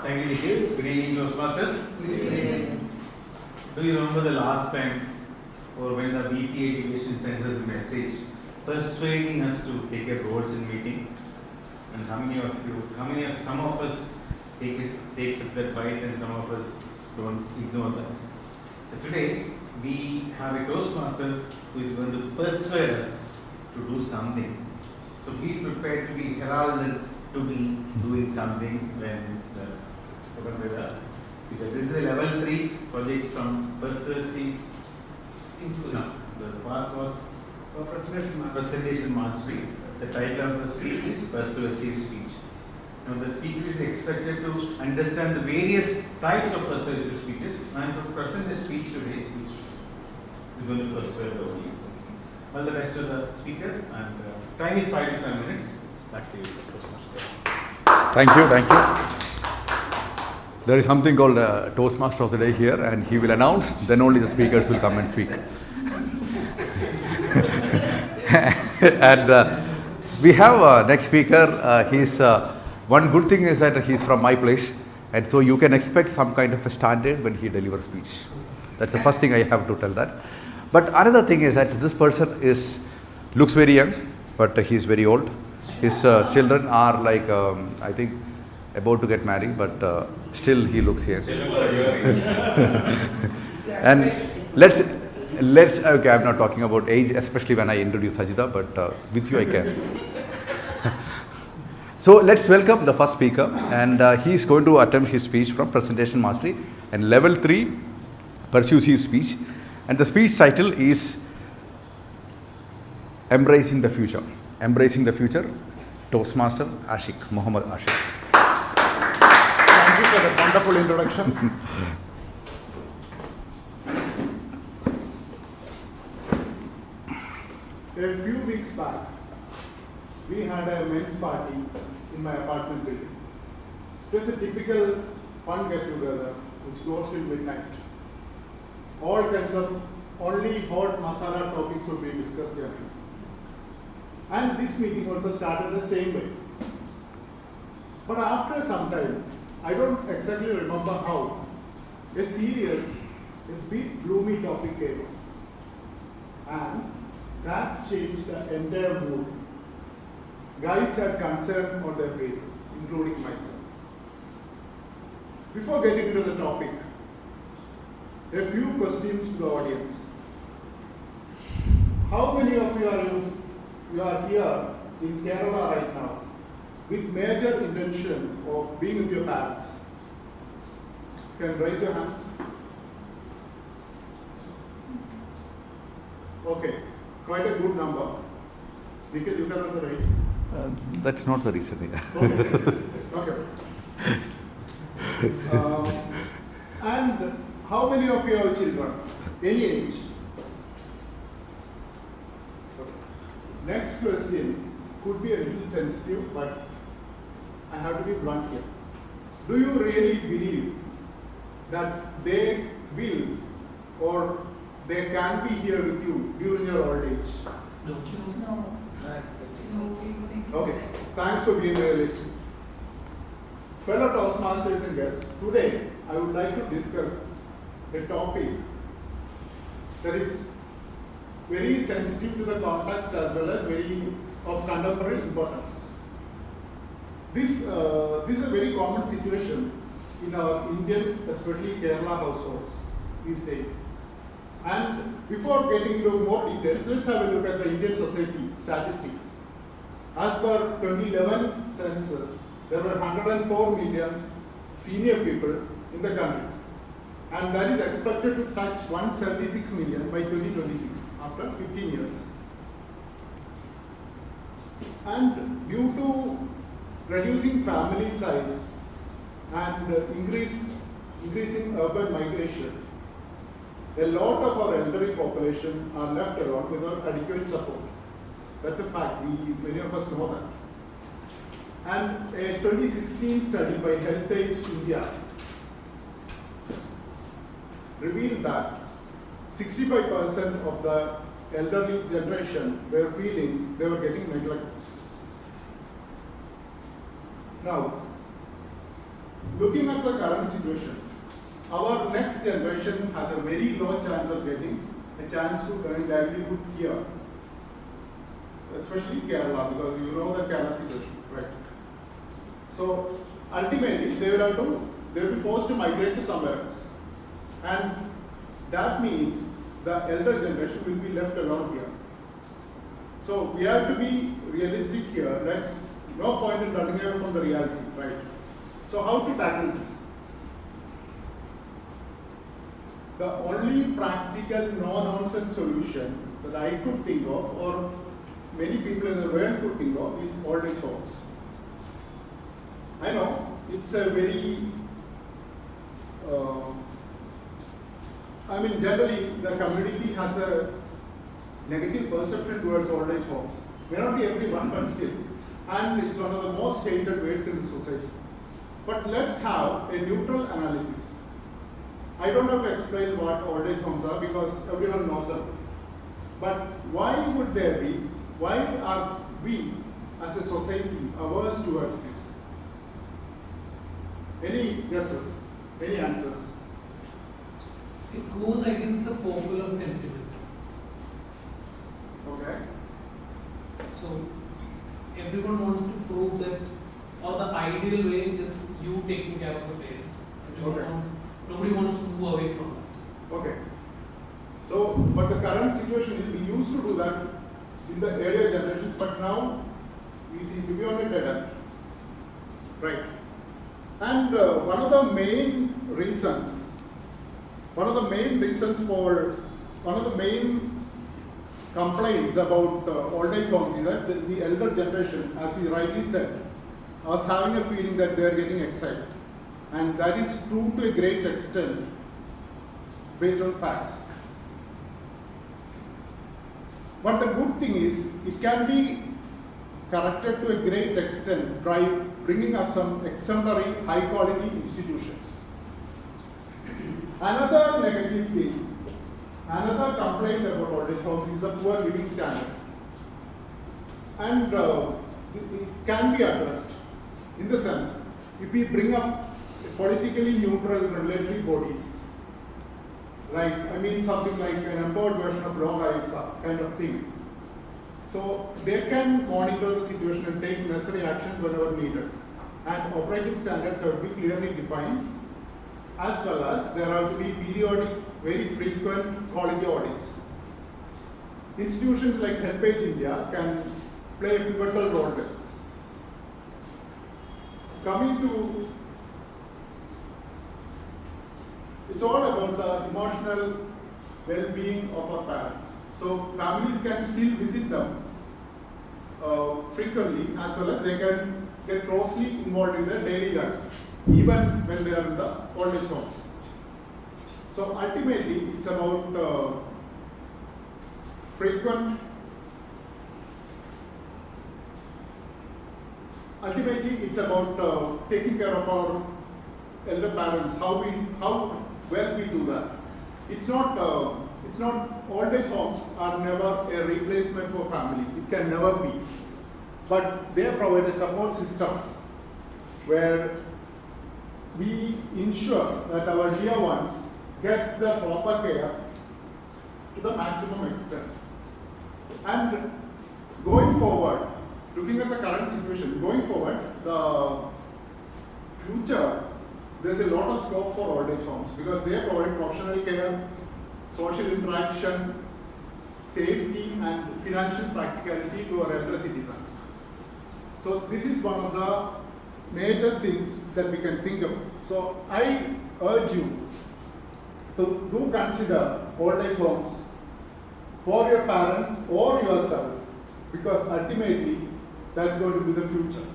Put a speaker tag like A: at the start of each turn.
A: Thank you, Nikhil. Good evening, Toastmasters.
B: Good evening.
A: Do you remember the last time, or when the VP Education sends us a message persuading us to take a roles in meeting? And some of us takes up that bite, and some of us don't ignore that. So today we have a Toastmasters who is going to persuade us to do something. So be prepared to be heralded to be doing something when because this is a level 3 project from persuasive influence. The part was presentation mastery. The title of the speech is persuasive speech. Now the speaker is expected to understand the various types of persuasive speeches, and to present the speech today, which is going to persuade the audience. All the best to the speaker, and time is 5 to 7 minutes. Back to you, Toastmaster.
C: Thank you. There is something called Toastmaster of the Day here, and he will announce, then only the speakers will come and speak. And we have next speaker. He's one good thing is that he's from my place, and so you can expect some kind of a standard when he delivers speech. That's the first thing I have to tell that. But another thing is that this person looks very young, but he's very old. His children are like I think about to get married, but still he looks here. And let's okay, I'm not talking about age, especially when I introduce Sajida, but with you I can. So let's welcome the first speaker, and he is going to attempt his speech from presentation mastery and level 3 persuasive speech, and the speech title is Embracing the Future. Embracing the Future. Toastmaster Ashik, Muhammad Ashik.
B: Thank you for the wonderful introduction. A few weeks back, we had a men's party in my apartment building. It was a typical fun get-together which goes till midnight. All kinds of only hot masala topics would be discussed there. And this meeting also started the same way. But after some time, I don't exactly remember how, a serious, a bit gloomy topic came up. And that changed the entire mood. Guys had concern on their faces, including myself. Before getting into the topic, a few questions to the audience. How many of you are here in Kerala right now with major intention of being with your parents? Can raise your hands? Okay, quite a good number. Nikhil, you can also raise.
C: That's not the reason.
B: Okay. And how many of you have children? Any age? Okay. Next question could be a little sensitive, but I have to be blunt here. Do you really believe that they will or they can be here with you during your old age?
D: No.
B: Okay, thanks for being realistic. Fellow Toastmasters and guests, today I would like to discuss a topic that is very sensitive to the context as well as very of contemporary importance. This is a very common situation in our Indian, especially Kerala households these days. And before getting into more details, let's have a look at the Indian society statistics. As per 2011 census, there were 104 million senior people in the country, and that is expected to touch 176 million by 2026 after 15 years. And due to reducing family size and increasing urban migration, a lot of our elderly population are left alone without adequate support. That's a fact. Many of us know that. And a 2016 study by HealthAge India revealed that 65% of the elderly generation were feeling they were getting neglected. Now, looking at the current situation, our next generation has a very low chance of getting a chance to earn livelihood here, especially Kerala, because you know the Kerala situation, right? So ultimately, they will be forced to migrate to somewhere else, and that means the elder generation will be left alone here. So we have to be realistic here. No point in running away from the reality, right? So how to tackle this? The only practical, no-nonsense solution that I could think of, or many people in the world could think of, is old age homes. I know it's a very, generally the community has a negative perception towards old age homes. May not be everyone, but still. And it's one of the most hated words in the society. But let's have a neutral analysis. I don't have to explain what old age homes are because everyone knows them. But why would there be, why are we as a society averse towards this? Any guesses? Any answers?
D: It goes against the popular sentiment.
B: Okay.
D: So everyone wants to prove that, or the ideal way is you taking care of the parents.
B: Okay.
D: Nobody wants to move away from that.
B: Okay. So, but the current situation is we used to do that in the earlier generations, but now we seem to be on a dead end. Right. And one of the main reasons complaints about old age homes is that the elder generation, as he rightly said, was having a feeling that they are getting excited. And that is true to a great extent based on facts. But the good thing is, it can be corrected to a great extent by bringing up some exemplary, high quality institutions. Another negative thing, another complaint about old age homes is the poor living standard. And it can be addressed in the sense, if we bring up politically neutral regulatory bodies, something like an empowered version of Log Ayuktha kind of thing. So they can monitor the situation and take necessary actions whenever needed. And operating standards have to be clearly defined, as well as there have to be periodic, very frequent quality audits. Institutions like Helpage India can play a pivotal role there. Coming to, it's all about the emotional well-being of our parents. So families can still visit them frequently, as well as they can get closely involved in their daily lives, even when they are in the old age homes. So ultimately, it's about taking care of our elder parents. How well we do that. It's not old age homes are never a replacement for family. It can never be. But they provide a support system where we ensure that our dear ones get the proper care to the maximum extent. And going forward, looking at the current situation, going forward, the future, there's a lot of scope for old age homes because they provide professional care, social interaction, safety, and financial practicality to our elder citizens. So this is one of the major things that we can think of. So I urge you to do consider old age homes for your parents or yourself, because ultimately that's going to be the future.